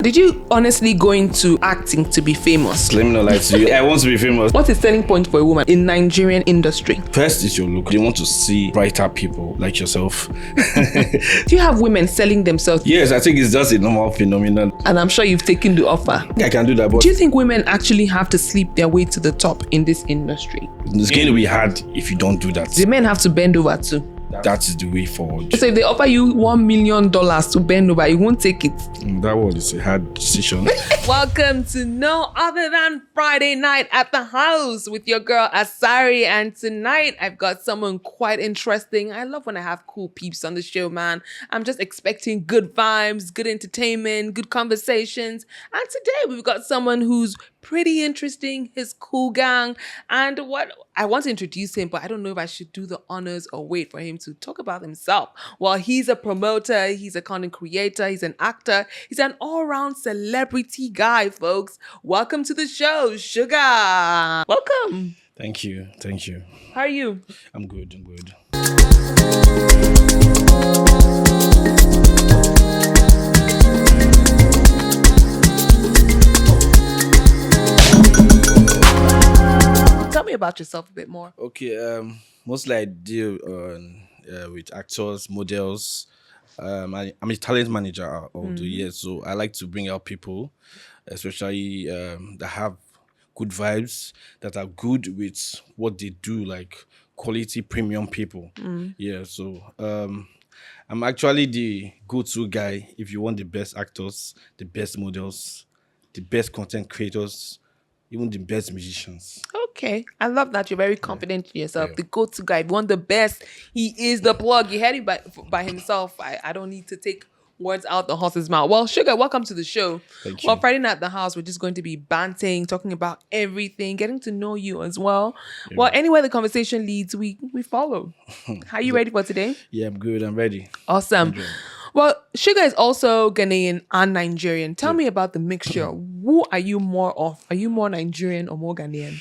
Did you honestly go into acting to be famous? Let me not lie to you. I want to be famous. What's the selling point for a woman in Nigerian industry? First is your look. You want to see brighter people like yourself. Do you have women selling themselves? Yes, I think it's just a normal phenomenon. And I'm sure you've taken the offer. I can do that, but Do you think women actually have to sleep their way to the top in this industry? it's going to be hard if you don't do that. The men have to bend over too. That is the way forward. So if they offer you $1 million to bend over, you won't take it. That one is a hard decision. Welcome to no other than Friday Night at the House with your girl Asari. And tonight I've got someone quite interesting. I love when I have cool peeps on the show, man. I'm just expecting good vibes, good entertainment, good conversations. And today we've got someone who's pretty interesting, his cool gang. And what I want to introduce him, but I don't know if I should do the honors or wait for him to talk about himself. Well, he's a promoter, he's a content creator, he's an actor, he's an all-round celebrity guy, folks. Welcome to the show, Sugar. Welcome. Thank you. How are you? I'm good. Tell me about yourself a bit more. Okay, mostly I deal with actors, models. I'm a talent manager all the years, so I like to bring out people, especially that have good vibes, that are good with what they do, like quality premium people. Yeah, so I'm actually the go-to guy if you want the best actors, the best models, the best content creators, even the best musicians. Okay. I love that you're very confident in yourself. Yeah. The go-to guy. If you want the best, he is the plug. You heard it by himself. I don't need to take words out the horse's mouth. Well, Sugar, welcome to the show. Thank you. Well, Friday Night at the House, we're just going to be banting, talking about everything, getting to know you as well. Yeah. Well, anywhere the conversation leads, we follow. Are you ready for today? Yeah, I'm good. I'm ready. Awesome. Well, Sugar is also Ghanaian and Nigerian. Tell me about the mixture. Who are you more of? Are you more Nigerian or more Ghanaian?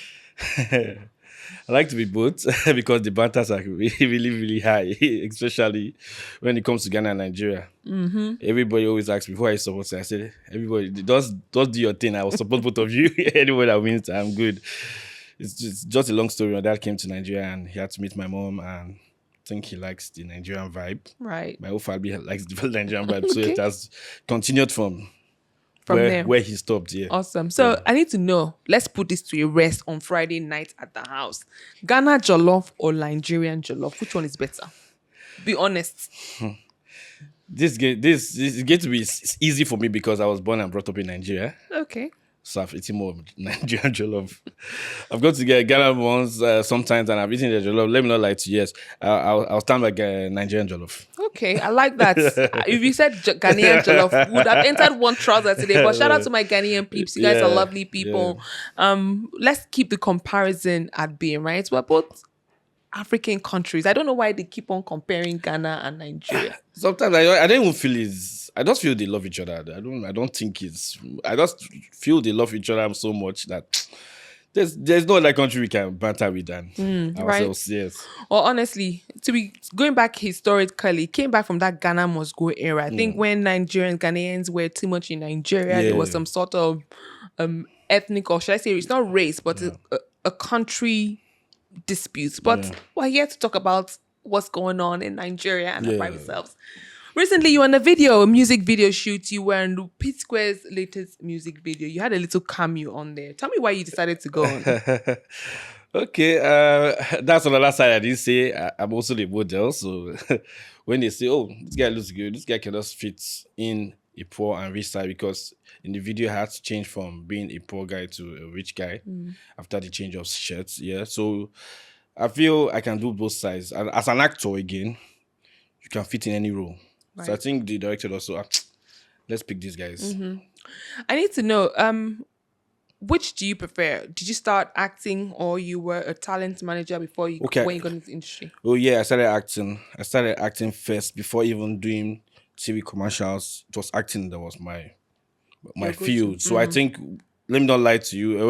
I like to be both because the banters are really high, especially when it comes to Ghana and Nigeria. Everybody always asks me, who are you supporting? I said, everybody, just do your thing. I will support both of you. Anybody that wins, I'm good. It's just a long story. My dad came to Nigeria and he had to meet my mom, and I think he likes the Nigerian vibe. Right. My whole family likes the Nigerian vibe. So Okay. it has continued from there. where he stopped. Yeah. Awesome. So I need to know, let's put this to a rest on Friday Night at the House. Ghana jollof or Nigerian jollof? Which one is better? Be honest. This is going to be easy for me because I was born and brought up in Nigeria. Okay. So I've eaten more of Nigerian jollof. I've got to get Ghana ones sometimes, and I've eaten the jollof. Let me not lie to you. Yes, I'll stand by Nigerian jollof. Okay, I like that. If you said Ghanaian jollof, would have entered one trouser today. But shout out to my Ghanaian peeps. You guys are lovely people. Yeah. Let's keep the comparison at bay, right? We're both African countries. I don't know why they keep on comparing Ghana and Nigeria. Sometimes I don't even feel it's. I just feel they love each other. I don't think it's. I just feel they love each other so much that there's no other country we can banter with than ourselves. Right? Yes. Well, honestly, to be going back historically, came back from that Ghana must go era. I think when Ghanaians were too much in Nigeria, there was some sort of ethnic, or should I say, it's not race, but a country dispute. But we're here to talk about what's going on in Nigeria and our private selves. Recently, you were in a music video shoot. You were in Pete Square's latest music video. You had a little cameo on there. Tell me why you decided to go on. Okay, that's on the last side. I didn't say I'm also the model. So when they say, "Oh, this guy looks good," this guy cannot fit in a poor and rich side, because in the video I had to change from being a poor guy to a rich guy after the change of shirts. Yeah, so I feel I can do both sides. And as an actor, again, you can fit in any role. Right. So I think the director also, let's pick these guys. I need to know, which do you prefer? Did you start acting, or you were a talent manager before when you got into the industry? Oh yeah, I started acting first before even doing TV commercials. It was acting that was my field. So I think, let me not lie to you,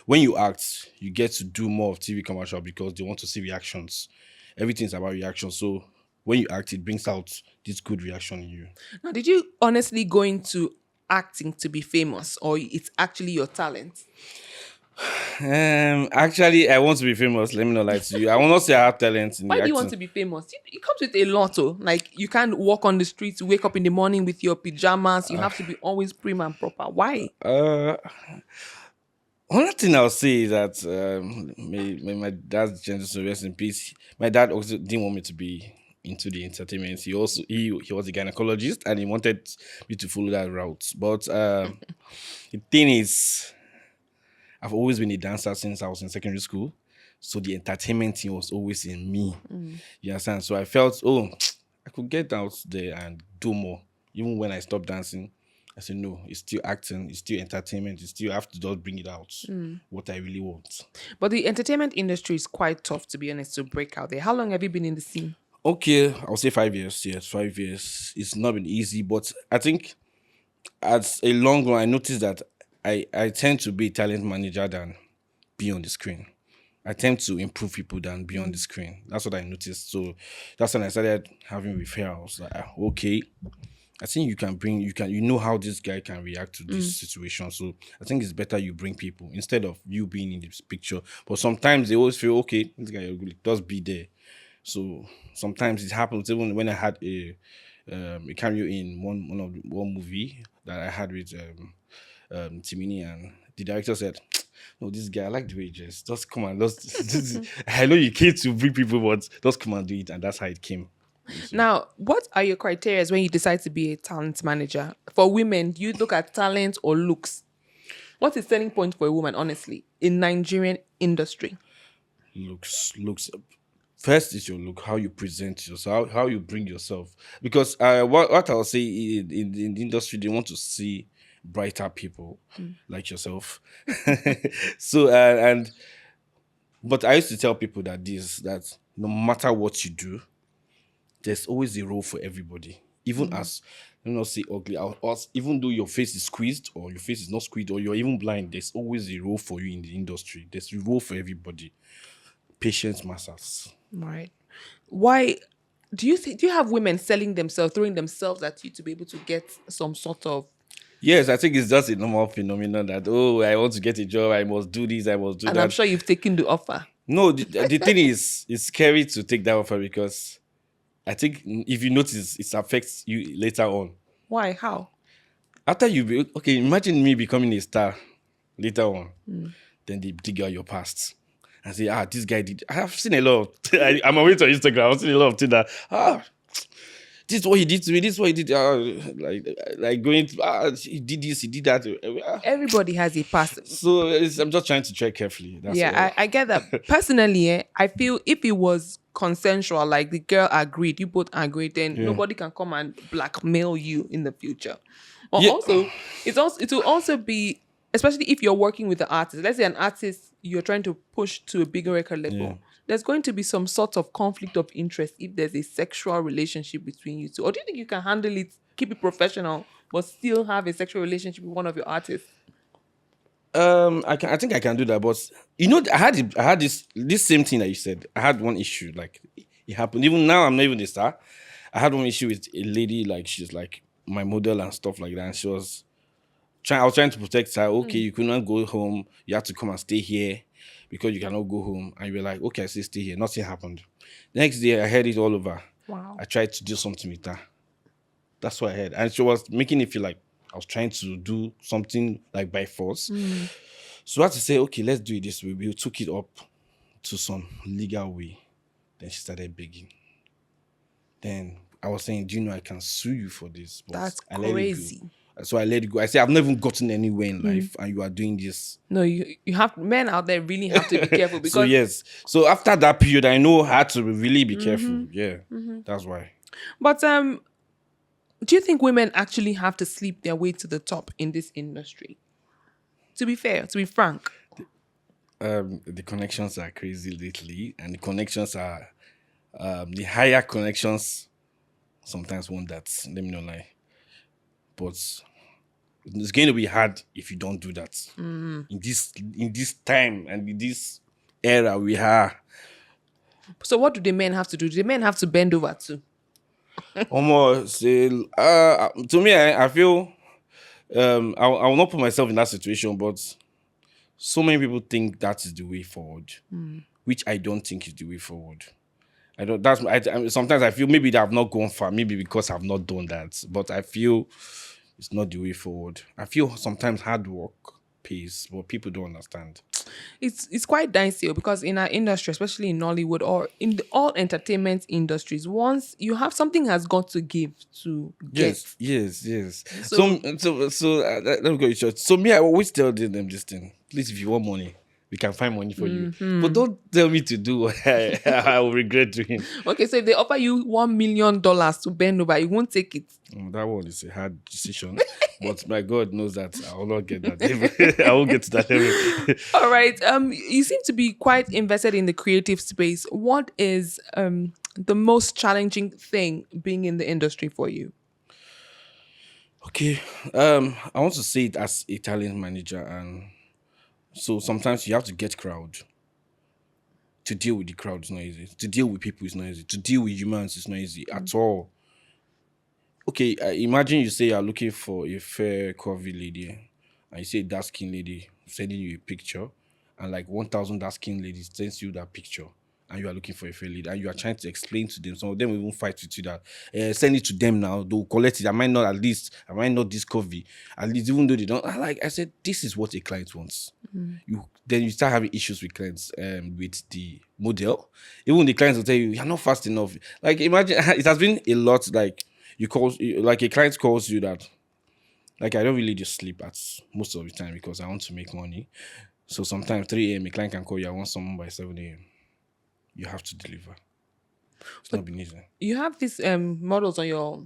when you act, you get to do more of TV commercial because they want to see reactions. Everything's about reaction. So when you act, it brings out this good reaction in you. Now, did you honestly go into acting to be famous, or it's actually your talent? Actually, I want to be famous. Let me not lie to you. I will not say I have talent in Why the do you want acting. to be famous? It comes with a lot. Oh. Like you can't walk on the streets, wake up in the morning with your pajamas. You have to be always prim and proper. Why? Uh, One thing I'll say is that may my dad's gentle to rest in peace. My dad also didn't want me to be into the entertainment. He was a gynecologist and he wanted me to follow that route. But the thing is, I've always been a dancer since I was in secondary school. So the entertainment thing was always in me. You understand? So I felt, oh, I could get out there and do more. Even when I stopped dancing, I said, no, it's still acting, it's still entertainment, it's still, I have to just bring it out, what I really want. But the entertainment industry is quite tough, to be honest, to break out there. How long have you been in the scene? Okay, I'll say 5 years. Yes, 5 years. It's not been easy, but I think as a long run, I noticed that I tend to be a talent manager than be on the screen. I tend to improve people than be on the screen. That's what I noticed. So that's when I started having referrals. Like, okay, I think you know how this guy can react to this situation. So I think it's better you bring people instead of you being in this picture. But sometimes they always feel, okay, this guy will just be there. So sometimes it happens even when I had a cameo in one movie that I had with Timini, and the director said, "No, this guy, I like the way he dressed. Just come and just I know you came to bring people, but just come and do it." And that's how it came. Now, what are your criteria when you decide to be a talent manager? For women, do you look at talent or looks? What's the selling point for a woman, honestly, in Nigerian industry? Looks. First is your look, how you present yourself, how you bring yourself. Because what I'll say in the industry, they want to see brighter people like yourself. So but I used to tell people that no matter what you do, there's always a role for everybody. Even as, let me not say ugly, even though your face is squeezed or your face is not squeezed or you're even blind, there's always a role for you in the industry. There's a role for everybody. Patience matters. Right. Why do you have women selling themselves, throwing themselves at you to be able to get some sort of? Yes, I think it's just a normal phenomenon that, oh, I want to get a job, I must do this, I must do And that. I'm sure you've taken the offer. No, the thing is, it's scary to take that offer because I think if you notice, it affects you later on. Why? How? After okay, imagine me becoming a star later on, then they dig out your past and say, this guy did. I have seen a lot of, I'm always on Instagram, I've seen a lot of things that, this is what he did to me, this is what he did, like going to, he did this, he did that. Everybody has a past. So I'm just trying to tread carefully. That's all. I get that. Personally, I feel if it was consensual, like the girl agreed, you both agreed, then nobody can come and blackmail you in the future. But also, it will also be, especially if you're working with the artist. Let's say an artist you're trying to push to a bigger record level. Yeah. There's going to be some sort of conflict of interest if there's a sexual relationship between you two. Or do you think you can handle it, keep it professional, but still have a sexual relationship with one of your artists? I think I can do that, but I had this same thing that you said. I had one issue, like it happened. Even now, I'm not even a star. I had one issue with a lady, like she's like my model and stuff like that. And I was trying to protect her. Okay, you could not go home. You have to come and stay here because you cannot go home. And you were like, okay, I say stay here. Nothing happened. The next day, I heard it all over. Wow. I tried to do something with her. That's what I heard, and she was making it feel like I was trying to do something like by force. So I had to say, okay, let's do it this way. We took it up to some legal way. Then she started begging. Then I was saying, do you know I can sue you for this? But that's crazy. So I let it go. I said, I've never gotten anywhere in life and you are doing this. No, you have, men out there really have to be careful because... So yes. So after that period, I know how to really be careful. Yeah, that's why. But do you think women actually have to sleep their way to the top in this industry? To be fair, to be frank. The connections are crazy lately, and the connections are the higher connections sometimes want that. Let me not lie. But it's going to be hard if you don't do that. In this time and in this era we are. So what do the men have to do? Do the men have to bend over too? Almost. To me, I feel I will not put myself in that situation, but so many people think that is the way forward, which I don't think is the way forward. I don't. Sometimes I feel maybe they have not gone far, maybe because I've not done that. But I feel it's not the way forward. I feel sometimes hard work pays, but people don't understand. It's quite dicey because in our industry, especially in Nollywood or in all entertainment industries, once you have something has got to give to get. Yes. So Let me go short. So me, I always tell them this thing. Please, if you want money, we can find money for you. But don't tell me to do what I will regret doing. okay, so if they offer you $1 million to bend over, you won't take it. That one is a hard decision. But my God knows that I will not get that level. I won't get to that level. All right. You seem to be quite invested in the creative space. What is the most challenging thing being in the industry for you? Okay. I want to say it as a talent manager, and so sometimes you have to get crowd. To deal with the crowd is not easy. To deal with people is not easy. To deal with humans is not easy at all. Okay, imagine you say you're looking for a fair, curvy lady, and you say a dark skinned lady sending you a picture, and like 1,000 dark skinned ladies sends you that picture, and you are looking for a fair lady, and you are trying to explain to them. Some of them will even fight with you that send it to them now. They'll collect it. I might not this curvy. At least, even though they don't. I said, this is what a client wants. Then you start having issues with clients with the model. Even the clients will tell you, you're not fast enough. Like imagine it has been a lot like. Like a client calls you that, like I don't really just sleep at most of the time because I want to make money. So sometimes 3 a.m. a client can call you, I want someone by 7 a.m. You have to deliver. It's not been easy. You have these models on your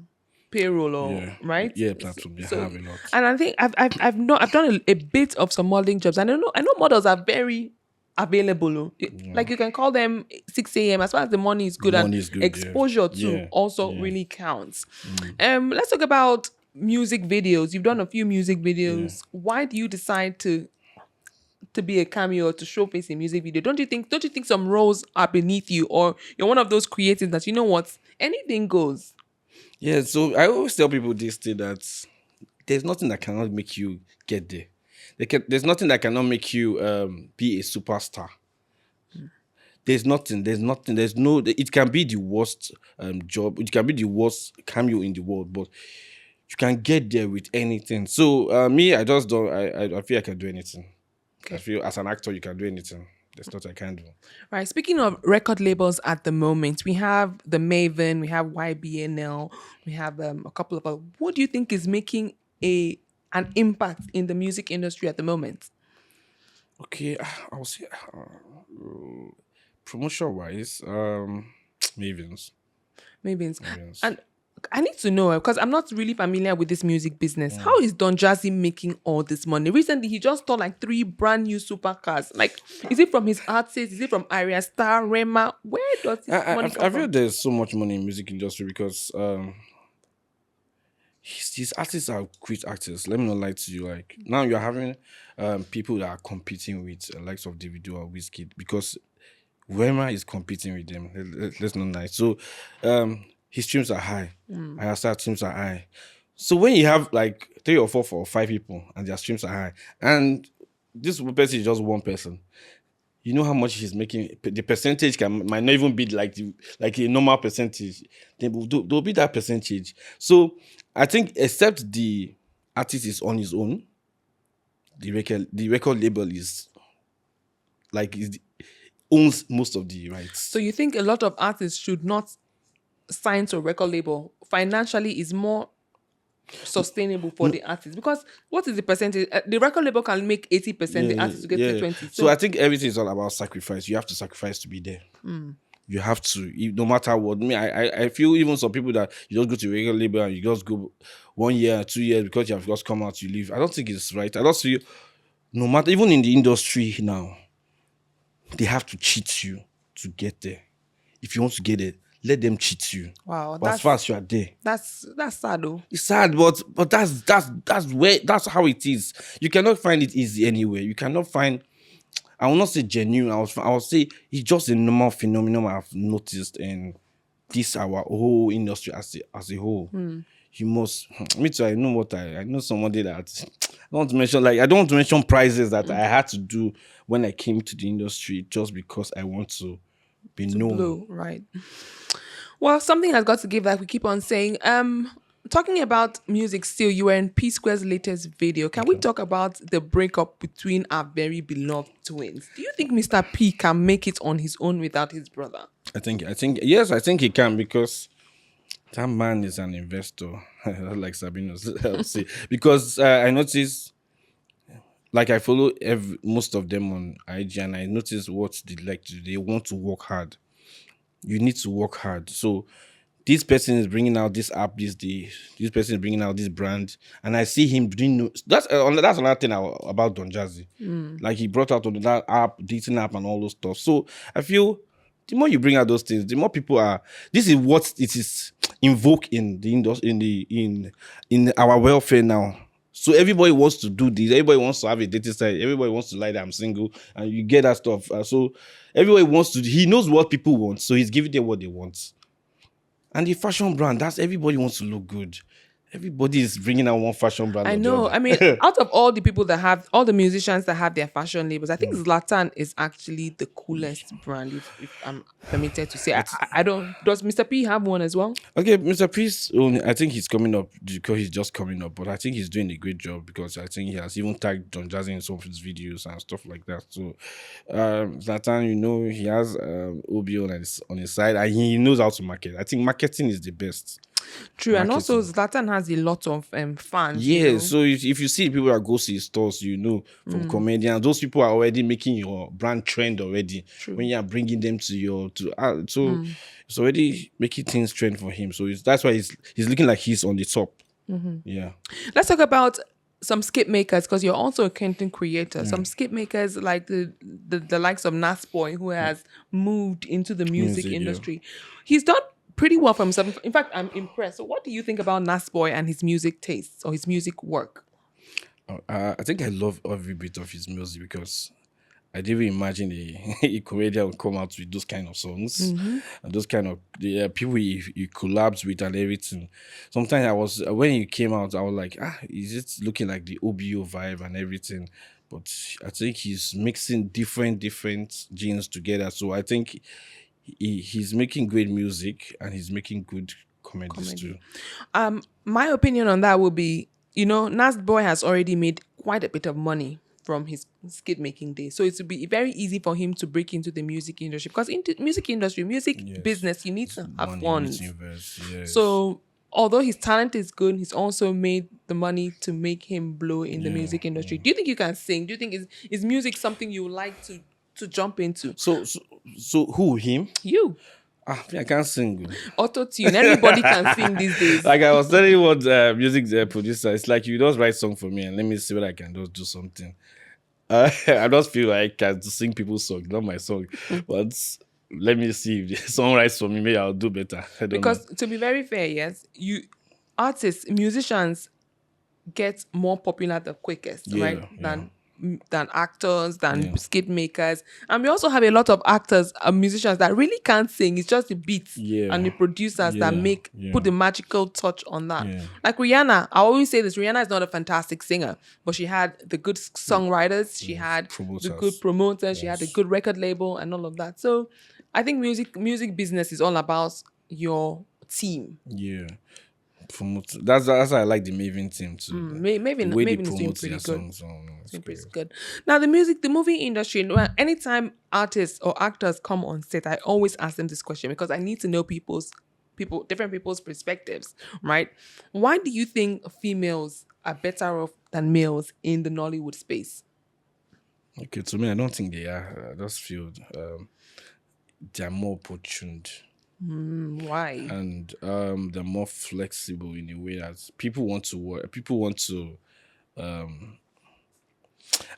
payroll, right? Yeah, platform. They have a lot. And I think I've done a bit of some modeling jobs, and I know models are very available. Like you can call them 6 a.m. as far as the money is good, exposure too also really counts. Let's talk about music videos. You've done a few music videos. Why do you decide to be a cameo or to show face in music video? Don't you think some roles are beneath you, or you're one of those creatives that, you know what, anything goes? Yeah, so I always tell people this thing that there's nothing that cannot make you get there. There's nothing that cannot make you be a superstar. There's nothing. It can be the worst job. It can be the worst cameo in the world, but you can get there with anything. So me, I just don't. I feel I can do anything. Okay. I feel as an actor, you can do anything. There's nothing I can do. Right. Speaking of record labels at the moment, we have the Maven, we have YBNL, we have a couple of. What do you think is making an impact in the music industry at the moment? Okay, I'll say promotion wise, Mavens. And I need to know, because I'm not really familiar with this music business. How is Don Jazzy making all this money? Recently, he just stole like 3 brand new supercars. Like, is it from his artists? Is it from Arya Star, Rema? Where does this money come from? I feel there's so much money in music industry because his artists are great actors. Let me not lie to you. Like now you're having people that are competing with likes of Davido or Wizkid because Rema is competing with them. Let's not lie. So his streams are high. Asari streams are high. So when you have like 3 or 4 or 5 people and their streams are high, and this person is just one person, you know how much he's making. The percentage might not even be like a normal percentage. There'll be that percentage. So I think except the artist is on his own, the record label is like owns most of the rights. So you think a lot of artists should not sign to a record label? Financially is more sustainable for the artist, because what is the percentage? The record label can make 80%, the artist to get to 20%. So I think everything is all about sacrifice. You have to sacrifice to be there. You have to, no matter what. I feel even some people that you just go to a record label and you just go 1 year, 2 years because you have just come out, you leave. I don't think it's right. I don't feel, no matter, even in the industry now, they have to cheat you to get there. If you want to get there, let them cheat you. Wow, but as far as you are there, that's sad though. It's sad, but that's how it is. You cannot find it easy anywhere. You cannot find. I will not say genuine. I will say it's just a normal phenomenon I've noticed in this our whole industry as a whole. you must. Me too. I know what I know. Somebody that I don't want to mention. Like I don't want to mention prices that I had to do when I came to the industry just because I want to be To known. blow, right? Well, something has got to give, like we keep on saying. Talking about music still, you were in P Square's latest video. Can we Okay. talk about the breakup between our very beloved twins? Do you think Mr. P can make it on his own without his brother? Yes, I think he can because that man is an investor, like Sabino say. Because I notice, like I follow most of them on IG, and I notice what they like to do. They want to work hard. You need to work hard. So this person is bringing out this app this day. This person is bringing out this brand, and I see him doing. That's another thing about Don Jazzy. Like he brought out on that app, dating app, and all those stuff. So I feel the more you bring out those things, the more people are. This is what it is invoke in the industry, in our welfare now. So everybody wants to do this. Everybody wants to have a dating site. Everybody wants to lie that I'm single, and you get that stuff. So everybody wants to. He knows what people want, so he's giving them what they want. And the fashion brand, that's everybody wants to look good. Everybody is bringing out one fashion brand I or the know. other. I mean, out of all the people that have all the musicians that have their fashion labels, I think Zlatan is actually the coolest brand, if I'm permitted to say. I don't. Does Mr. P have one as well? Okay, Mr. Priest, I think he's coming up because he's just coming up, but I think he's doing a great job because I think he has even tagged Don Jazzy in some of his videos and stuff like that. So, Zlatan, he has OB on his side and he knows how to market. I think marketing is the best. True, and also Marketing. Zlatan has a lot of fans. Yeah, so if you see people that go to his stores, from comedians, those people are already making your brand trend already. True. When you are bringing them so it's already making things trend for him. So that's why he's looking like he's on the top. Yeah. Let's talk about some skip makers because you're also a content creator. Some skip makers like the likes of Nasboy, who has moved into the music Music, yeah. industry. He's done pretty well for himself. In fact, I'm impressed. So what do you think about Nasboy and his music tastes or his music work? I think I love every bit of his music because I didn't even imagine a comedian would come out with those kind of songs and those kind of people he collabs with and everything. Sometimes when he came out, I was like, is it looking like the OBO vibe and everything? But I think he's mixing different genes together. So I think he's making great music and he's making good comedies too. My opinion on that would be, Nasboy has already made quite a bit of money from his skit making days. So it would be very easy for him to break into the music industry because in the music industry, business, you need to have Money, funds. you need to invest, yes. So although his talent is good, he's also made the money to make him blow in the music industry. Do you think you can sing? Do you think is music something you would like to jump into? So who, him? You. I can't sing. Auto-tune. Everybody can sing these days. Like I was telling you what music producer, it's like you just write song for me and let me see what I can just do something. I just feel like I can sing people's song, not my song. But let me see if the song writes for me, maybe I'll do better. I don't know. To be very fair, yes, musicians get more popular the quickest, right? Than actors, than skit makers. And we also have a lot of actors and musicians that really can't sing. It's just the beats and the producers that put the magical touch on that. Yeah. Like Rihanna, I always say this, Rihanna is not a fantastic singer, but she had the good songwriters, she had the good promoters, she had a good record label and all of that. So I think music business is all about your team. Yeah. That's why I like the Maven team too. Maven is doing pretty good. songs. It's Pretty good. Now the movie industry. Anytime artists or actors come on set, I always ask them this question because I need to know different people's perspectives. Right? Why do you think females are better off than males in the Nollywood space? Okay, to me, I don't think they are. I just feel they're more opportuned. Why? And they're more flexible in a way that people want to work. People want to.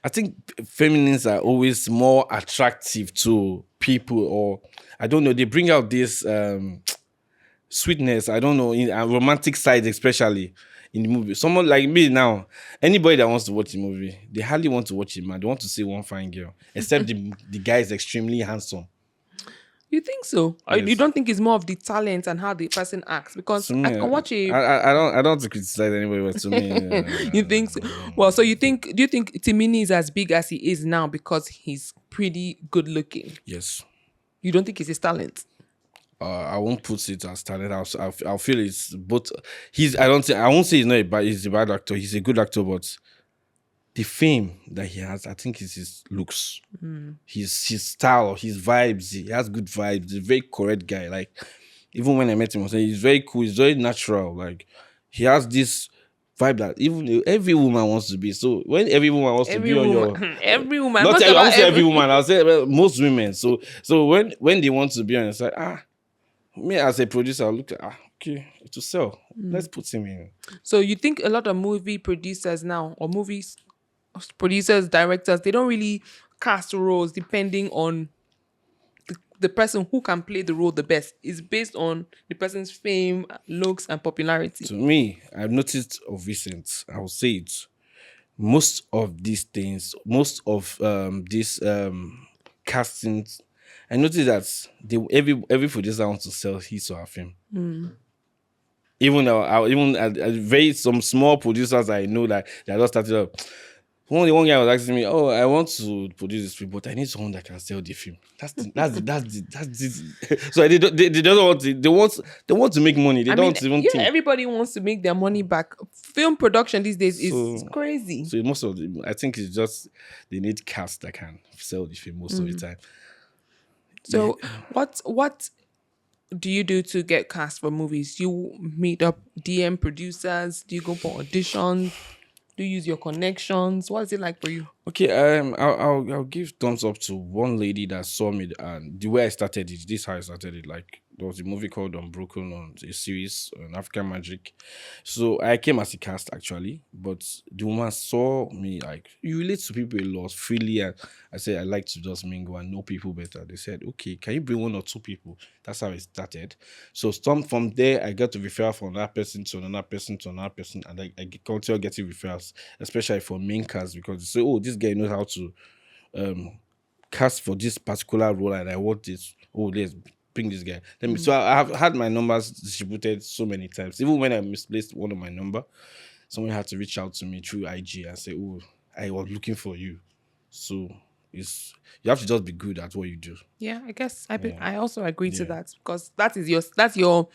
I think feminines are always more attractive to people, or I don't know. They bring out this sweetness. I don't know, in a romantic side, especially in the movie. Someone like me now, anybody that wants to watch a movie, they hardly want to watch it, man. They want to see one fine girl, except the guy is extremely handsome. You think so? Or you Yes. don't think it's more of the talent and how the person acts? Because To I me, can watch a. I don't want to criticize anybody, but to me, You think so? Well, so you think? Do you think Timini is as big as he is now because he's pretty good looking? yes. You don't think it's his talent? I won't put it as talent. I'll feel it's both. I don't say. I won't say he's a bad actor. He's a good actor, but the fame that he has, I think, is his looks, his style, his vibes. He has good vibes. He's a very correct guy. Like, even when I met him, I said he's very cool. He's very natural. Like, he has this vibe that even every woman wants to be. So when every woman wants to Every be on your, woman, every woman. not Most I about won't say every woman. I'll say most women. So when they want to be on your side, me as a producer, I'll look at okay, to sell. Let's put him in. So you think a lot of movie producers now, or movies producers, directors, they don't really cast roles depending on the person who can play the role the best. It's based on the person's fame, looks, and popularity. To me, I've noticed of recent, I will say it, most of these things, most of these castings, I noticed that every producer wants to sell his or her film. Even very some small producers I know that they are just started up. One guy was asking me, "Oh, I want to produce this film, but I need someone that can sell the film." So they don't want it. They want to make money. They don't even think. Everybody wants to make their money back. Film production these days is So- crazy. So most of them, I think it's just they need cast that can sell the film most of the time. So what do you do to get cast for movies? You meet up DM producers? Do you go for auditions? Do you use your connections? What is it like for you? Okay, I'll give thumbs up to one lady that saw me and the way I started it. This is how I started it. Like there was a movie called Unbroken on a series on African Magic. So I came as a cast actually, but the woman saw me like you relate to people a lot freely, and I said I like to just mingle and know people better. They said, okay, can you bring one or two people? That's how it started. So from there, I got a referral from that person to another person to another person, and I continue getting referrals, especially for main cast because they say, oh, this guy knows how to cast for this particular role, and I want this. Oh, let's bring this guy. So I have had my numbers distributed so many times. Even when I misplaced one of my number, someone had to reach out to me through IG and say, "Oh, I was looking for you." So you have to just be good at what you do. Yeah, I guess I also agree to that because that's your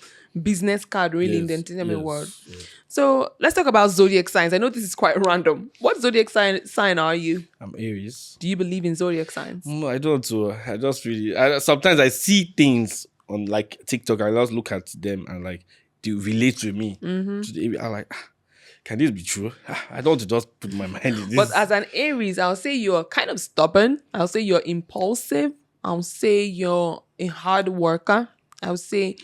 business card really in the entertainment world. Yes. So let's talk about zodiac signs. I know this is quite random. What zodiac sign are you? I'm Aries. Do you believe in zodiac signs? I don't. I just really. Sometimes I see things on like TikTok. I just look at them and like they relate to me. I'm like, can this be true? I don't want to just put my mind in this. But as an Aries, I'll say you're kind of stubborn. I'll say you're impulsive. I'll say you're a hard worker. I'll say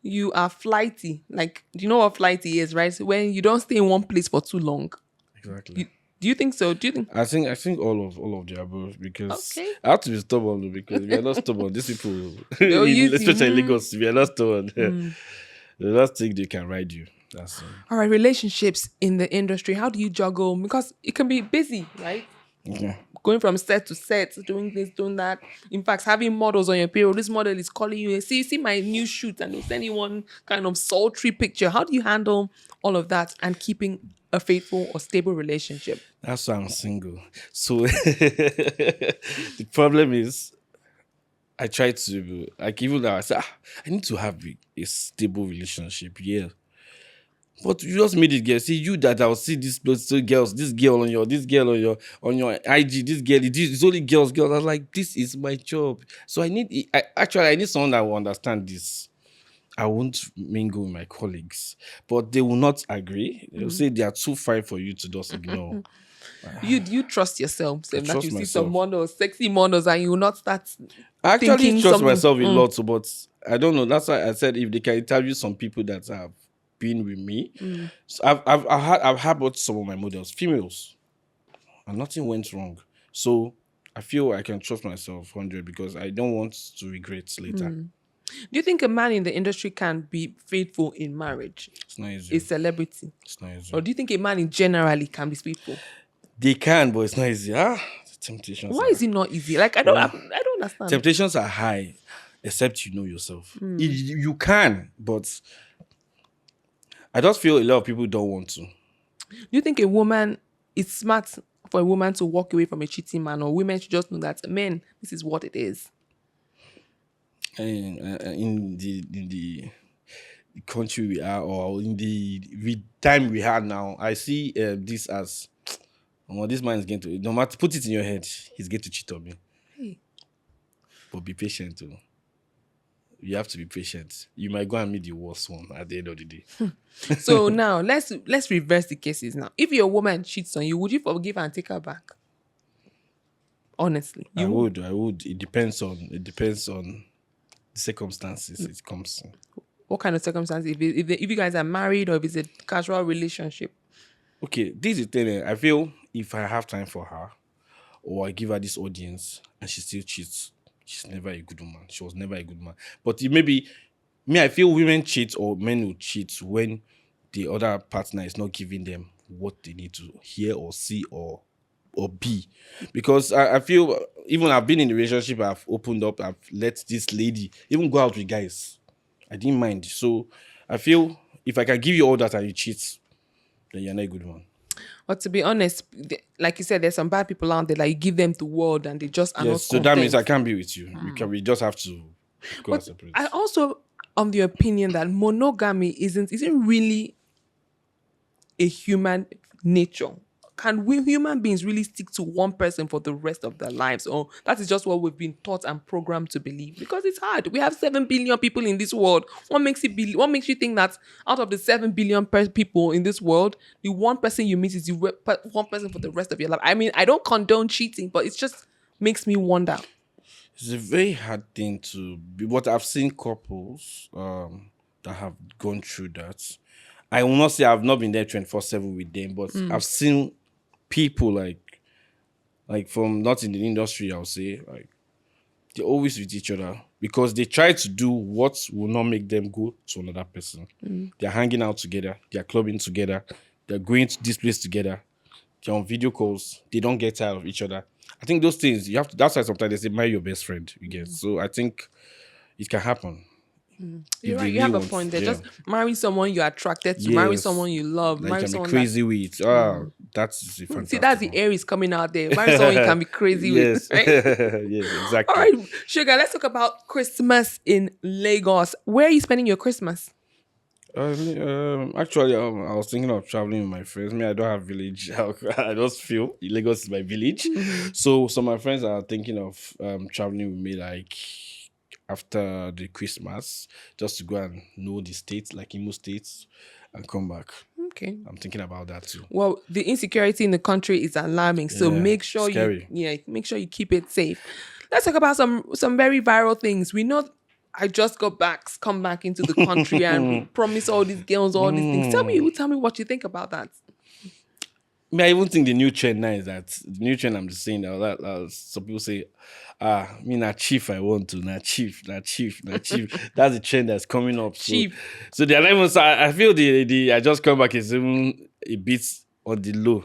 you are flighty. Like, do you know what flighty is, right? So when you don't stay in one place for too long. Exactly. Do you think so? Do you think? I think all of the above because Okay. I have to be stubborn though, because if you're not stubborn, these people, They'll use you. especially in Lagos, if you're not stubborn, they just think they can ride you. That's All right, relationships in the industry. How do you juggle? Because it can be busy, right? okay. Going from set to set, doing this, doing that. In fact, having models on your payroll. This model is calling you. See my new shoot, and they send you one kind of sultry picture. How do you handle all of that and keeping a faithful or stable relationship? That's why I'm single. So the problem is, I try to like even now I say I need to have a stable relationship. Yeah. But you just made it, girl. See you that I'll see this girls, this girl on your IG, this girl, it's only girls. I was like, this is my job. So I need someone that will understand this. I won't mingle with my colleagues, but they will not agree. They'll say they are too fine for you to just ignore. You trust yourself. So that trust you see myself. some models, sexy models, and you will not start. I actually thinking trust something- myself a lot, so, but I don't know. That's why I said if they can interview some people that have been with me. So I've had both some of my models, females, and nothing went wrong. So I feel I can trust myself 100 because I don't want to regret later. Do you think a man in the industry can be faithful in marriage? It's not easy. A celebrity? It's not easy. Or do you think a man in generally can be faithful? They can, but it's not easy. The temptations. Why is it not easy? Like I don't understand. Temptations are high, except you know yourself. You can, but I just feel a lot of people don't want to. Do you think a woman it's smart for a woman to walk away from a cheating man, or women should just know that men, this is what it is? And in the country we are, or in the time we have now, I see this as, well, this man is going to, no matter, put it in your head, he's going to cheat on me. Hey. But be patient too. You have to be patient. You might go and meet the worst one at the end of the day. So now let's reverse the cases now. If your woman cheats on you, would you forgive her and take her back? Honestly, I would. It depends on the circumstances it comes in. What kind of circumstances? If you guys are married, or if it's a casual relationship? Okay, this is the thing. I feel if I have time for her, or I give her this audience and she still cheats, she's never a good woman. She was never a good man. But it maybe me, I feel women cheat or men will cheat when the other partner is not giving them what they need to hear or see or be. Because I feel, even I've been in a relationship, I've opened up, I've let this lady even go out with guys. I didn't mind. So I feel if I can give you all that and you cheat, then you're not a good one. But to be honest, like you said, there's some bad people out there, like you give them the world and they just are not So that content. means I can't be with you. We just have to go But separate. I also of the opinion that monogamy isn't really a human nature. Can we human beings really stick to one person for the rest of their lives? Or that is just what we've been taught and programmed to believe? Because it's hard. We have 7 billion people in this world. What makes you think that out of the 7 billion people in this world, the one person you meet is one person for the rest of your life? I mean, I don't condone cheating, but it just makes me wonder. It's a very hard thing to be. But I've seen couples that have gone through that. I will not say I've not been there 24/7 with them, but I've seen people like from not in the industry, I'll say, like they're always with each other because they try to do what will not make them go to another person. They're hanging out together, they're clubbing together, they're going to this place together, they're on video calls, they don't get tired of each other. I think those things you have to. That's why sometimes they say marry your best friend. You get. So I think it can happen. You're right. You have a point there. Just marry someone you're attracted to. Marry someone you love. Like marry you can someone be crazy with. That's a fantastic. See, that's the Aries coming out there. Marry someone you can be crazy with. Right? Yes, exactly. All right, Sugar. Let's talk about Christmas in Lagos. Where are you spending your Christmas? Actually, I was thinking of traveling with my friends. I don't have village. I just feel Lagos is my village. So my friends are thinking of traveling with me, like after the Christmas, just to go and know the states, like Imo states, and come back. Okay. I'm thinking about that too. Well, the insecurity in the country is alarming. So make sure make sure you keep it safe. Let's talk about some very viral things. We know I just come back into the country and promise all these girls all these things. Tell me what you think about that. I even think the new trend now is that the new trend I'm just saying that some people say, me not chief I want to, not chief. That's the trend that's coming up. Chief. So the alignments, I feel the I just come back is even a bit on the low.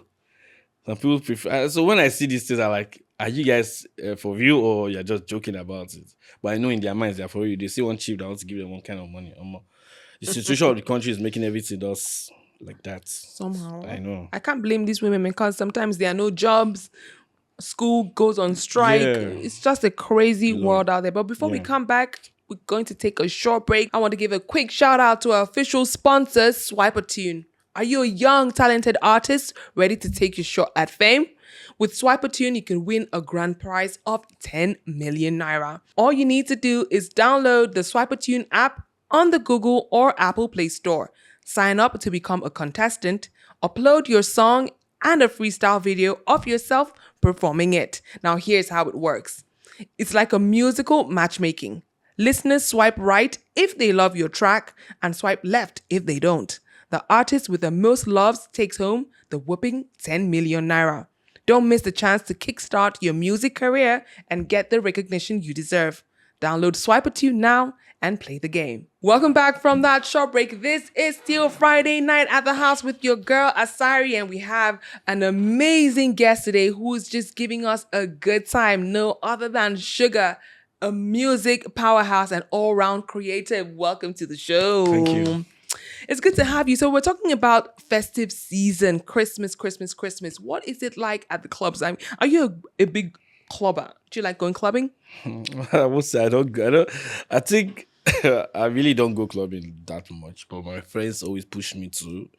Some people prefer. So when I see these things, I'm like, are you guys for real or you're just joking about it? But I know in their minds they're for real. They see one chief that wants to give them one kind of money. The situation of the country is making everything else like that. Somehow. I know. I can't blame these women because sometimes there are no jobs. School goes on strike. Yeah. It's just a crazy world out there. But before we come back, we're going to take a short break. I want to give a quick shout out to our official sponsor, Swipertune. Are you a young, talented artist ready to take your shot at fame? With Swipertune, you can win a grand prize of 10 million naira. All you need to do is download the Swipertune app on the Google or Apple Play Store. Sign up to become a contestant, upload your song and a freestyle video of yourself performing it. Now here's how it works. It's like a musical matchmaking. Listeners swipe right if they love your track and swipe left if they don't. The artist with the most loves takes home the whopping 10 million naira. Don't miss the chance to kickstart your music career and get the recognition you deserve. Download Swipertune now and play the game. Welcome back from that short break. This is still Friday night at the house with your girl Asari, and we have an amazing guest today who's just giving us a good time. No other than Sugar. a music powerhouse and all-round creative. Welcome to the show. Thank you. It's good to have you. So we're talking about festive season, Christmas, Christmas, Christmas. What is it like at the clubs? I mean, are you a big clubber? Do you like going clubbing? I would say I think I really don't go clubbing that much, but my friends always push me to.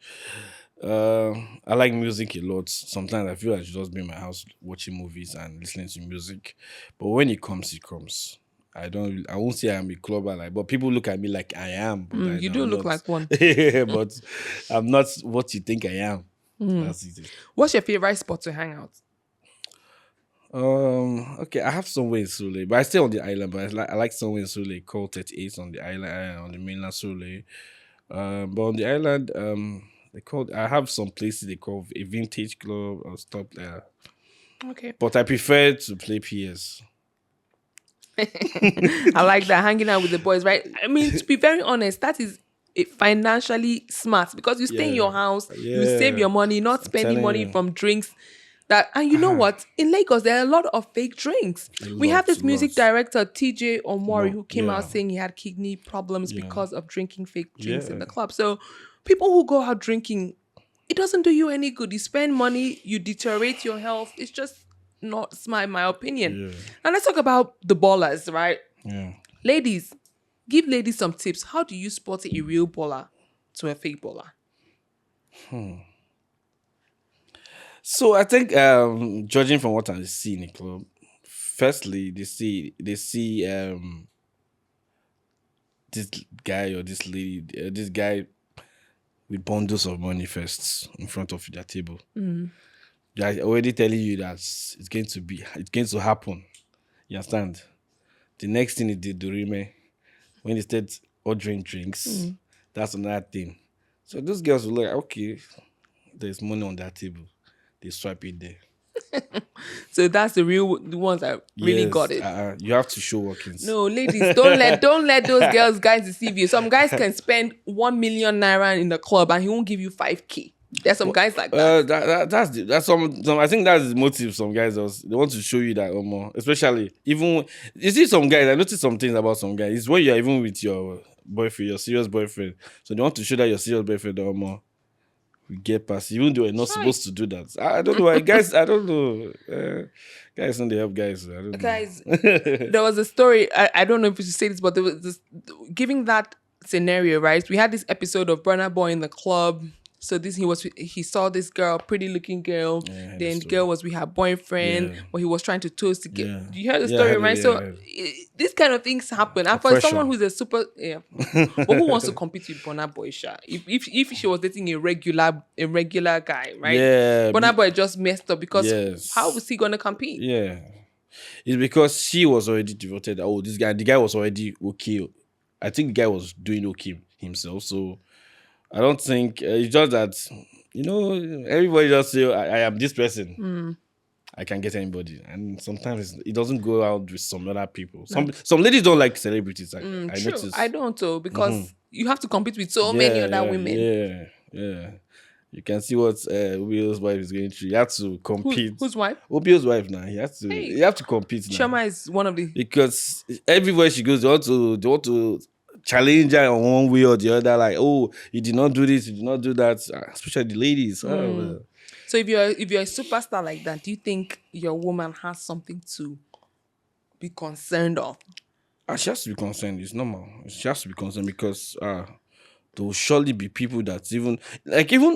I like music a lot. Sometimes I feel I should just be in my house watching movies and listening to music. But when it comes, it comes. I won't say I'm a clubber, but people look at me like I am. But You do I'm look not. like one. But I'm not what you think I am. That's it. What's your favorite spot to hang out? Okay, I have somewhere in Sule, but I stay on the island. But I like somewhere in Sule called 38 on the island, on the mainland Sule. But on the island, I have some places they call a vintage club or stuff there. Okay. But I prefer to play PS. I like that, hanging out with the boys, right? I mean, to be very honest, that is financially smart because you stay in your house, you save your money, not spending telling money you. from drinks. And you know what? In Lagos, there are a lot of fake drinks. We have this music director, TJ Omori, who came out saying he had kidney problems because of drinking fake drinks in the club. So people who go out drinking, it doesn't do you any good. You spend money, you deteriorate your health. It's just not smart, in my opinion. Yeah. Now let's talk about the ballers, right? Yeah. Ladies, give ladies some tips. How do you spot a real baller to a fake baller? So I think judging from what I see in the club, firstly they see this guy or this lady, this guy with bundles of money first in front of their table. They're already telling you that it's going to happen. You understand? The next thing is the Dorime. When they start ordering drinks, that's another thing. So those girls will like, okay, there's money on that table. They swipe it there. So that's the ones that really got it. You have to show workings. No, ladies, don't let those guys deceive you. Some guys can spend 1 million naira in the club and he won't give you 5K. There's some guys like that. That's some. I think that's the motive. Some guys they want to show you that more. Especially even you see some guys. I noticed some things about some guys. It's when you're even with your boyfriend, your serious boyfriend. So they want to show that your serious boyfriend or more. We get past, even though we're not supposed to do that. I don't know why guys. I don't know. Guys don't they help guys. I don't know. Guys, there was a story. I don't know if we should say this, but there was this giving that scenario, right? We had this episode of Burna Boy in the club. So he saw this girl, pretty looking girl. Then the girl was with her boyfriend, but he was trying to toast to get. You heard the story, right? This kind of things happen. And for someone who's a super, but who wants to compete with Burna Boy? If she was dating a regular guy, right? Yeah, Burna Boy just messed up because how was he gonna compete? Yeah, it's because she was already devoted. Oh, the guy was already okay. I think the guy was doing okay himself, so. I don't think it's just that, everybody just say, I am this person. I can get anybody. And sometimes it doesn't go out with some other people. Some ladies don't like celebrities. I noticed. I don't know because you have to compete with so many other women. Yeah. You can see what Obio's wife is going through. You have to compete. Whose wife? Obio's wife now. You have to compete now. Shama is one of the... Because everywhere she goes, they want to challenge her in one way or the other, like, oh, you did not do this, you did not do that, especially the ladies. So if you're a superstar like that, do you think your woman has something to be concerned of? She has to be concerned. It's normal. She has to be concerned because there will surely be people that even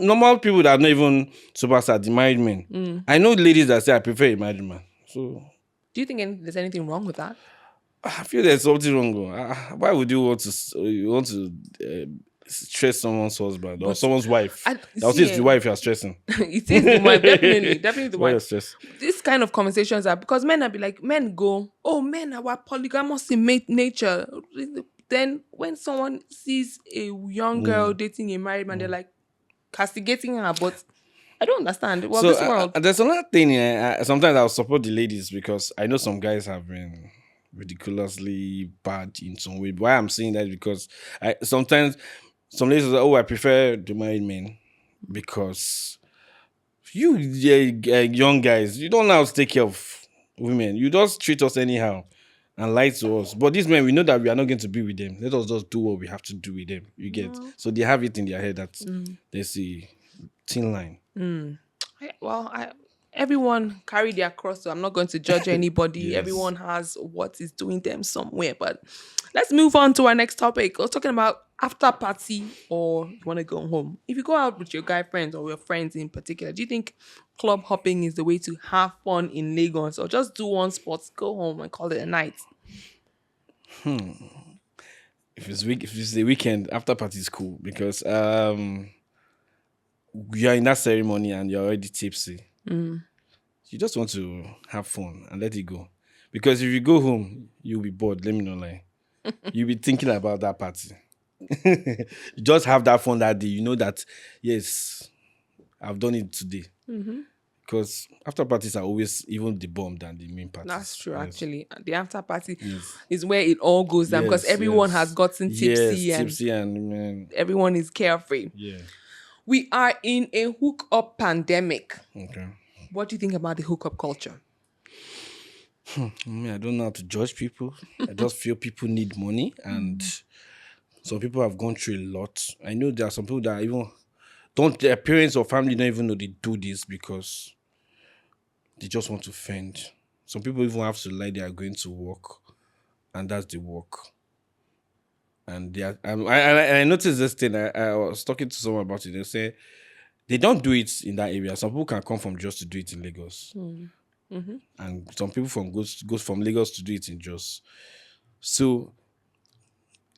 normal people that are not even superstars, the married men. I know ladies that say I prefer a married man. So do you think there's anything wrong with that? I feel there's something wrong. Why would you want to stress someone's husband or someone's wife? I'll say it's the wife you're stressing. It is the wife, definitely the wife. Stress. This kind of conversations are because men go, oh, men are polygamous in nature. Then when someone sees a young girl dating a married man, they're like castigating her, but I don't understand. Well, so, this world. There's another thing. Sometimes I'll support the ladies because I know some guys have been ridiculously bad in some way. Why I'm saying that is because sometimes some ladies say, I prefer the married men because you young guys, you don't know how to take care of women. You just treat us anyhow. and lie to us. But these men, we know that we are not going to be with them. Let us just do what we have to do with them. You get? So they have it in their head that there's a thin line. Everyone carry their cross, so I'm not going to judge anybody. Yes. Everyone has what is doing them somewhere. But let's move on to our next topic. We're talking about after party, or you want to go home. If you go out with your guy friends or your friends in particular, do you think club hopping is the way to have fun in Lagos, or just do one spot, go home and call it a night? If it's the weekend, after party is cool because you are in that ceremony and you're already tipsy. You just want to have fun and let it go. Because if you go home, you'll be bored. Let me not lie. You'll be thinking about that party. You just have that fun that day. You know that, yes, I've done it today. Because after parties are always even the bomb than the main parties. That's true, actually. The after party is where it all goes down because everyone has gotten tipsy and everyone is carefree. Yeah. We are in a hookup pandemic. Okay. What do you think about the hookup culture? I don't know how to judge people. I just feel people need money, and some people have gone through a lot. I know there are some people that even their parents or family don't even know they do this because they just want to fend. Some people even have to lie they are going to work, and that's the work. And they are, I noticed this thing. I was talking to someone about it. They say they don't do it in that area. Some people can come from Jos to do it in Lagos. And some people from goes from Lagos to do it in Jos. So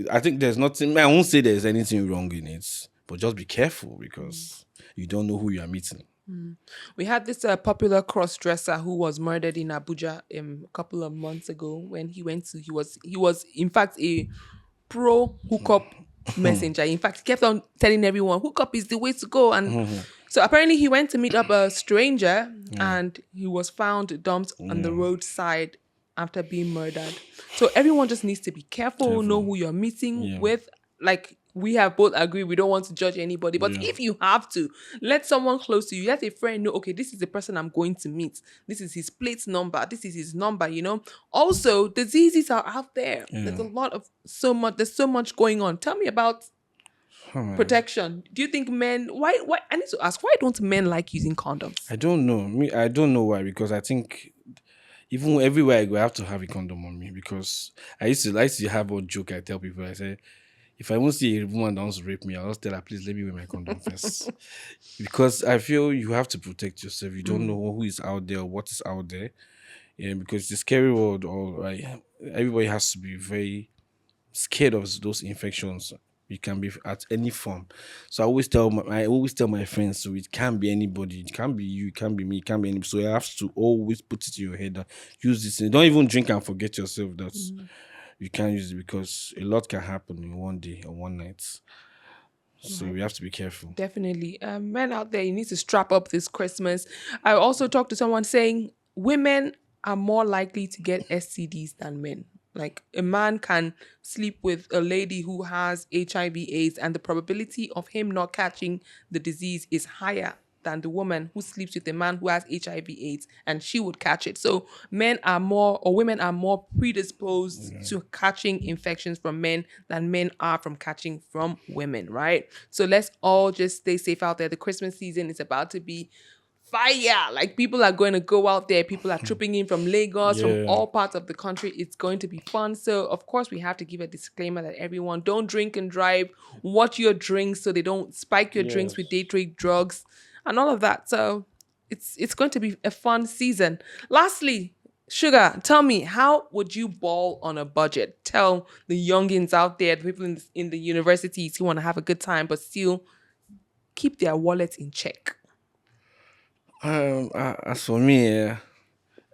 I think there's nothing. I won't say there's anything wrong in it, but just be careful because you don't know who you are meeting. We had this popular cross-dresser who was murdered in Abuja a couple of months ago. When he was in fact a pro hookup messenger. In fact, he kept on telling everyone hookup is the way to go. And so apparently he went to meet up a stranger and he was found dumped on the roadside after being murdered. So everyone just needs to be careful. Know who you're meeting with. Like, we have both agreed we don't want to judge anybody. But if you have to, let someone close to you, let a friend know, okay, this is the person I'm going to meet. This is his plate number. This is his number, you know. Also, diseases are out there. There's there's so much going on. Tell me about protection. Do you think men, why, I need to ask, why don't men like using condoms? I don't know. I don't know why, because I think even everywhere I go, I have to have a condom on me because I used to have a joke I tell people. I say, if I won't see a woman that wants to rape me, I'll just tell her, please let me wear my condom first. Because I feel you have to protect yourself. You don't know who is out there or what is out there. Yeah, because it's a scary world. Everybody has to be very scared of those infections. You can be at any form. So I always tell my friends, so it can't be anybody. It can't be you, it can't be me, it can't be anybody. So you have to always put it in your head that use this. Don't even drink and forget yourself that you can't use it because a lot can happen in one day or one night. So we have to be careful. Definitely. Men out there, you need to strap up this Christmas. I also talked to someone saying women are more likely to get STDs than men. Like, a man can sleep with a lady who has HIV/AIDS, and the probability of him not catching the disease is higher than the woman who sleeps with a man who has HIV/AIDS, and she would catch it. So women are more predisposed to catching infections from men than men are from catching from women, right? So let's all just stay safe out there. The Christmas season is about to be fire. Like, people are going to go out there. People are trooping in from Lagos, from all parts of the country. It's going to be fun. So of course we have to give a disclaimer that everyone don't drink and drive. Watch your drinks so they don't spike your drinks with day trade drugs and all of that. So it's going to be a fun season. Lastly, Sugar, tell me, how would you ball on a budget? Tell the youngins out there, the people in the universities who want to have a good time but still keep their wallets in check. As for me,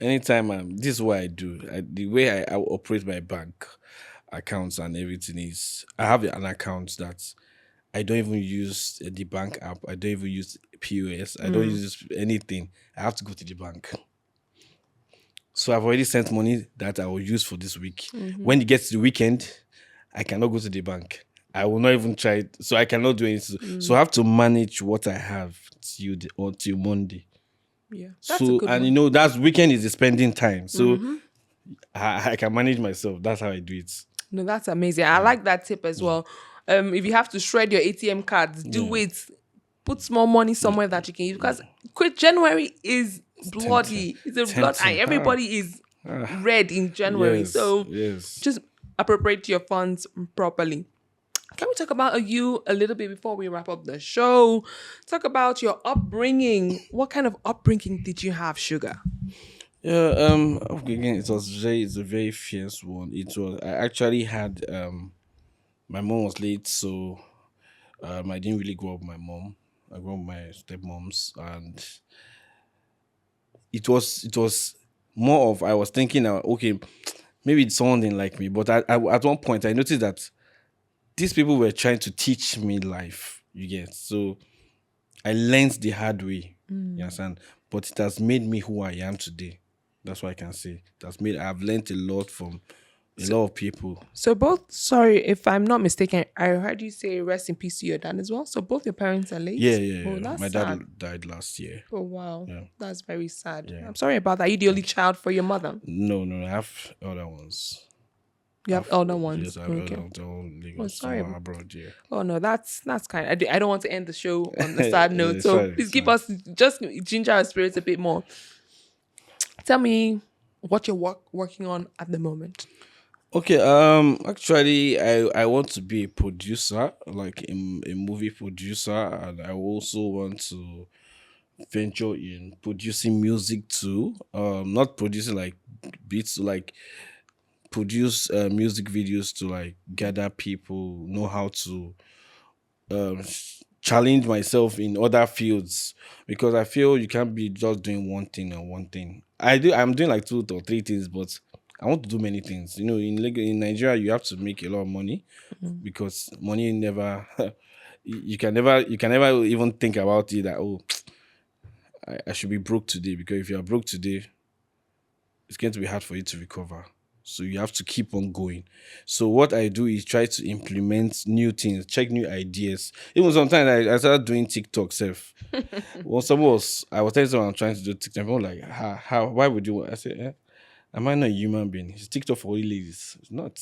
anytime this is what I do. The way I operate my bank accounts and everything is I have an account that I don't even use the bank app. I don't even use POS. I don't use anything. I have to go to the bank. So I've already sent money that I will use for this week. When it gets to the weekend, I cannot go to the bank. I will not even try it. So I cannot do anything. So I have to manage what I have till Monday. Yeah. That's a good one. You know, that's weekend is the spending time. So I can manage myself. That's how I do it. No, that's amazing. I like that tip as well. If you have to shred your ATM cards, do Yeah. it. Put small money somewhere that you can use because quick January is Tempting. bloody. It's a blood, and Tempting. everybody is red in January. Yes. So Yes. just appropriate your funds properly. Can we talk about you a little bit before we wrap up the show? Talk about your upbringing. What kind of upbringing did you have, Sugar? Yeah, again, it's a very fierce one. I actually had my mom was late, so I didn't really grow up with my mom. I grew up with my stepmoms, and it was more of I was thinking, okay, maybe it's someone didn't like me, but at one point I noticed that these people were trying to teach me life. You get so I learned the hard way. You understand? But it has made me who I am today. That's what I can say. I've learned a lot from a lot of people. So both, sorry if I'm not mistaken, I heard you say rest in peace to your dad as well. So both your parents are late. Yeah, yeah, Oh, yeah. that's My sad. dad died last year. Oh wow, Yeah. that's very sad. Yeah. I'm sorry about that. Are you the only child for your mother? No, I have other ones. You have elder ones. Yes, I have Okay. other ones. They're all Lagos, sorry. some are abroad, yeah. Oh no, that's kind. I don't want to end the show on a sad note. It's So fine, please it's give fine. us just ginger our spirits a bit more. Tell me what you're working on at the moment. Okay, actually, I want to be a producer, like a movie producer, and I also want to venture in producing music too. Not producing like beats, like produce music videos to like gather people, know how to challenge myself in other fields because I feel you can't be just doing one thing and one thing. I'm doing like two or three things, but I want to do many things. You know, in Nigeria, you have to make a lot of money because money never. You can never even think about it that I should be broke today because if you are broke today, it's going to be hard for you to recover. So you have to keep on going. So what I do is try to implement new things, check new ideas. Even sometimes I started doing TikTok self. When I was telling someone I'm trying to do TikTok, people were like, how, why would you? I said, am I not a human being? It's TikTok for only ladies. It's not.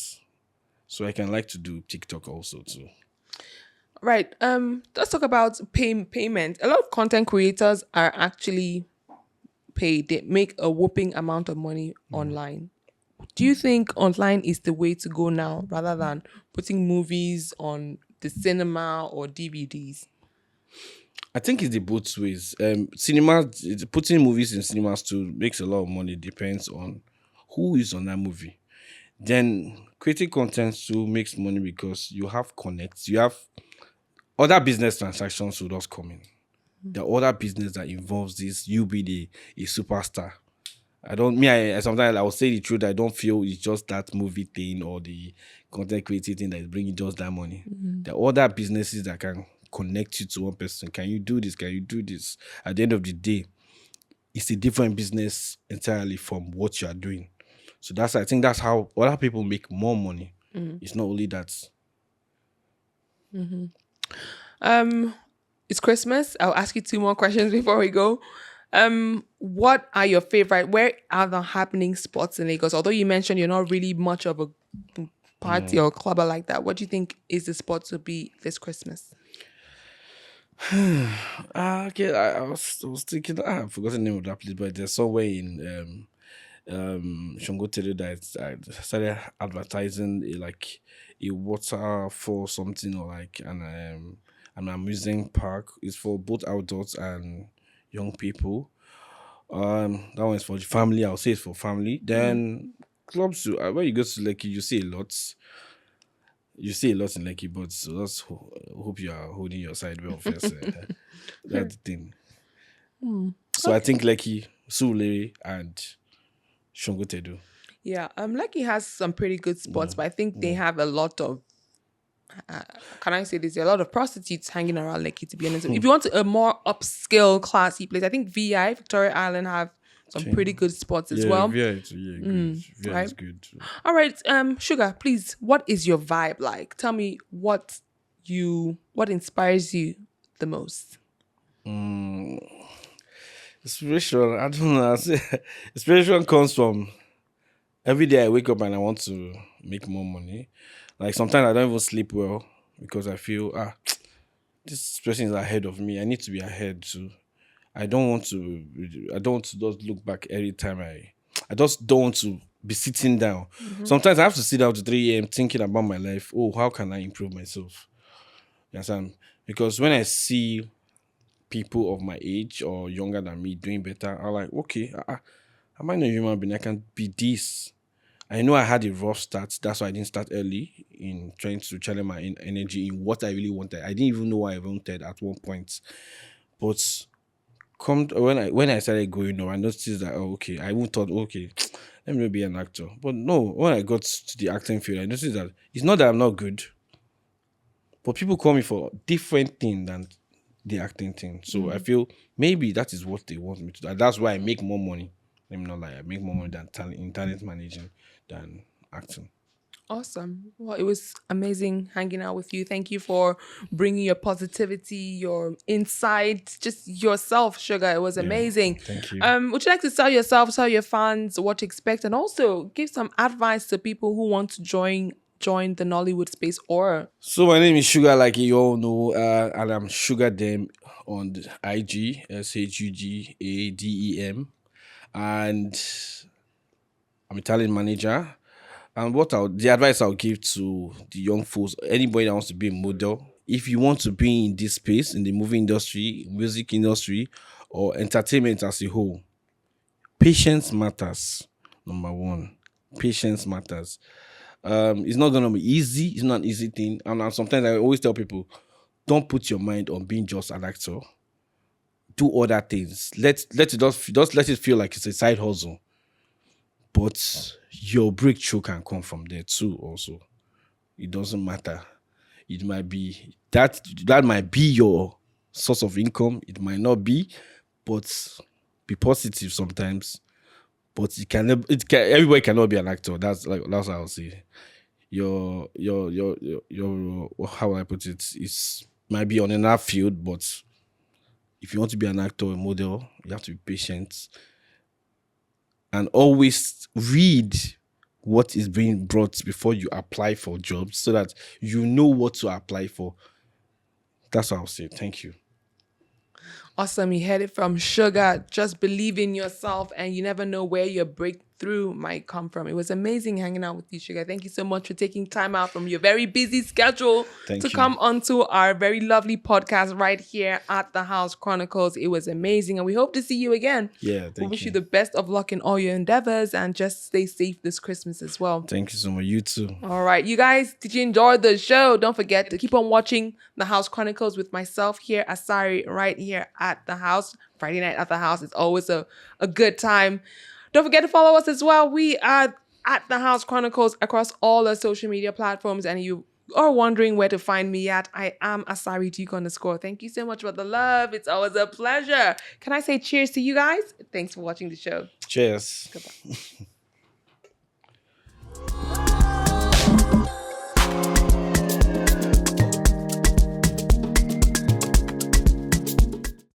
So I can like to do TikTok also too. Right. Let's talk about payment. A lot of content creators are actually paid. They make a whopping amount of money online. Do you think online is the way to go now rather than putting movies on the cinema or DVDs? I think it's the both ways. Putting movies in cinemas too makes a lot of money. Depends on who is on that movie. Then creating content too makes money because you have connects. You have other business transactions will just come in. The other business that involves this, you be a superstar. I sometimes I will say the truth. I don't feel it's just that movie thing or the content creating thing that is bringing just that money. There are other businesses that can connect you to one person. Can you do this? Can you do this? At the end of the day, it's a different business entirely from what you are doing. So I think that's how other people make more money. It's not only that. It's Christmas. I'll ask you two more questions before we go. What are your favorite? Where are the happening spots in Lagos? Although you mentioned you're not really much of a party or clubber like that, what do you think is the spot to be this Christmas? Okay, I was thinking I've forgotten the name of that place, but there's somewhere in Shongotere that I started advertising like a waterfall something or like an amusing park. It's for both outdoors and young people. That one is for the family. I'll say it's for family. Then clubs when you go to Lekki, you see a lot. You see a lot in Lekki, but so let's hope you are holding your side well first. That's the thing. So I think Lekki, Sule, and Shongotedu. Yeah, Lucky has some pretty good spots, but I think they have a lot of. Can I say this? There are a lot of prostitutes hanging around Lekki. To be honest, if you want a more upscale, classy place, I think VI Victoria Island have some pretty good spots as well. Yeah, good. VI right. is good. All right, Sugar, please. What is your vibe like? Tell me what inspires you the most. Inspiration, I don't know. Inspiration comes from Every day I wake up and I want to make more money. Like sometimes I don't even sleep well because I feel this person is ahead of me. I need to be ahead too. I don't want to. I don't want to just look back every time I just don't want to be sitting down. Mhm. Sometimes I have to sit down to 3 a.m. thinking about my life. Oh, how can I improve myself? You understand? Because when I see people of my age or younger than me doing better, I'm like, okay, am I not a human being? I can be this. I know I had a rough start. That's why I didn't start early in trying to channel my energy in what I really wanted. I didn't even know what I wanted at one point. But come when I started going on, I noticed that okay, I even thought okay, let me be an actor. But no, when I got to the acting field, I noticed that it's not that I'm not good, but people call me for different thing than the acting thing. So I feel maybe that is what they want me to do. And that's why I make more money. Let me not lie, I make more money than talent managing than acting. Awesome. Well, it was amazing hanging out with you. Thank you for bringing your positivity, your insight, just yourself, Sugar. It was Yeah, amazing. thank you. Would you like to tell yourself, tell your fans what to expect, and also give some advice to people who want to join the Nollywood space or So my name is Sugar, like you all know, and I'm Sugar Dem on the IG, SHUGADEM, and I'm a talent manager. And the advice I'll give to the young folks, anybody that wants to be a model, if you want to be in this space, in the movie industry, music industry, or entertainment as a whole, patience matters. Number one, patience matters. It's not gonna be easy. It's not an easy thing. And sometimes I always tell people, don't put your mind on being just an actor. Do other things. Let it just let it feel like it's a side hustle. But your breakthrough can come from there too. Also, it doesn't matter. It might be that might be your source of income. It might not be, but be positive sometimes. But everybody cannot be an actor. That's how I'll say. Your how will I put it is might be on another field, but if you want to be an actor or model, you have to be patient and always read what is being brought before you apply for jobs so that you know what to apply for. That's what I'll say. Thank you. awesome. You heard it from Sugar. Just believe in yourself, and you never know where your breakthrough might come from. It was amazing hanging out with you, Sugar. Thank you so much for taking time out from your very busy schedule to Thank you. come onto our very lovely podcast right here at the House Chronicles. It was amazing, and we hope to see you again. Yeah, We thank wish you you. the best of luck in all your endeavors, and just stay safe this Christmas as well. Thank you so much. You too. All right, you guys, did you enjoy the show? Don't forget to keep on watching The House Chronicles with myself here, Asari, right here at the house. Friday night at the house is always a good time. Don't forget to follow us as well. We are at The House Chronicles across all the social media platforms, and you are wondering where to find me at, I am Asari Duke_. Thank you so much for the love. It's always a pleasure. Can I say cheers to you guys? Thanks for watching the show. Cheers. Goodbye.